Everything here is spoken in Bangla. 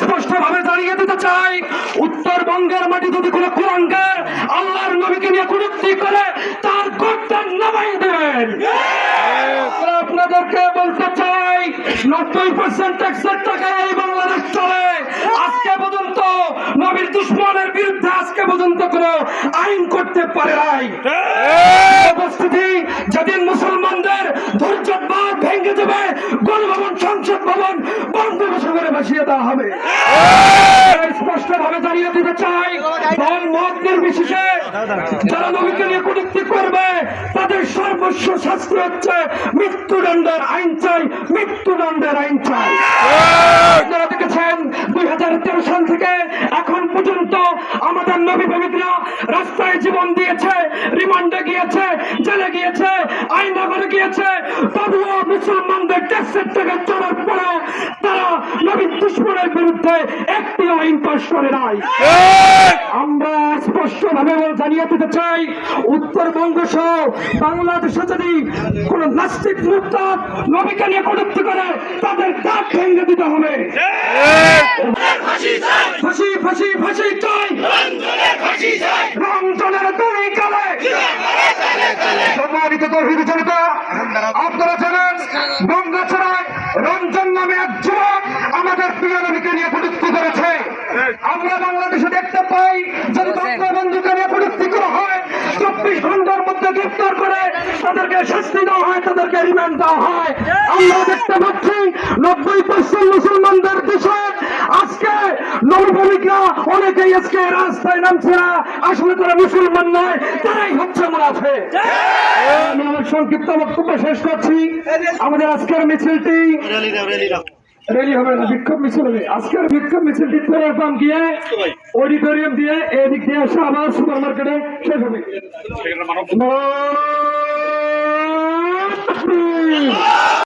স্পষ্ট ভাবে জানিয়ে দিতে চাই, উত্তরবঙ্গের মাটি যদি কোনো কুলাঙ্গার আল্লাহর নবীকে নিয়ে কটূক্তি করে তার গর্দান নামাই দেবেন। আপনাদেরকে বলতে চাই 90% ট্যাক্সের টাকায় এই বাংলাদেশ চলে। আজকে পর্যন্ত নবীর দুশ্মনের বিরুদ্ধে আজকে পর্যন্ত কোনো আইন করতে পারে নাই। উপস্থিতি যেদিন মুসলমানদের ধৈর্যের বাঁধ ভেঙে দেবে, গণভবন সংসদ ভবন বঙ্গোপসাগরে ভাসিয়ে দেওয়া হবে। স্পষ্ট ভাবে জানিয়ে দিতে চাই, দল মত নির্বিশেষে যারা নবীকে নিয়ে কটূক্তি করবে তাদের সর্বস্ব শাস্তি হচ্ছে মৃত্যুদণ্ডের আইন চাই, মৃত্যুদণ্ডের আইন চাই। আপনারা দেখেছেন 2013 সাল থেকে এখন পর্যন্ত আমাদের নবী প্রেমিকরা রাস্তায় জীবন দিয়েছে, রিমান্ডে গিয়েছে, জেলে গিয়েছে, আইনগরে গিয়েছে, তবুও মুসলমানদের ট্যাক্সের টাকা চলার পরেও তারা নবীর দুশ্মনের বিরুদ্ধে একটি আইন পাশ করে নাই। আমরা স্পষ্ট ভাবে জানিয়ে দিতে চাই, উত্তরবঙ্গ সহ বাংলাদেশে যদি কোন নাস্তিক মুরতাদ নবীকে নিয়ে কটূক্তি করে তাদের দাঁত ভেঙে দিতে হবে। ফাঁসি ফাঁসি ফাঁসি চাই, রঞ্জনের দড়ি কালে। সম্মানিত তৌহিদ জনতা, আপনারা জানেন গঙ্গাছড়ায় রঞ্জন নামে এক যুবক আমাদের প্রিয় নবীকে নিয়ে কটূক্তি করেছে। আমরা বাংলাদেশে দেখতে পাই, যদি বঙ্গবন্ধুকে নিয়ে কটূক্তি করা হয় 24 ঘন্টার মধ্যে গ্রেফতার করে তাদেরকে শাস্তি দেওয়া হয়, তাদেরকে রিমান্ড দেওয়া হয়। আমরা দেখতে পাচ্ছি 90% মুসলমানদের দেশে আজকে নবীপ্রেমিকরা অনেকেই আজকে রাস্তায় নামছে না, আসলে তারা মুসলমান নয়, তারাই হচ্ছে মুনাফিক। আমি আমার সংক্ষিপ্ত বক্তব্য শেষ করছি। আমাদের আজকের মিছিলটি র্যালি হবে না, বিক্ষোভ মিছিল হবে। আজকের বিক্ষোভ মিছিলটি পেট্রোল পাম্প গিয়ে অডিটোরিয়াম দিয়ে এদিক দিয়ে এসে আবার সুপার মার্কেটে শেষ হবে।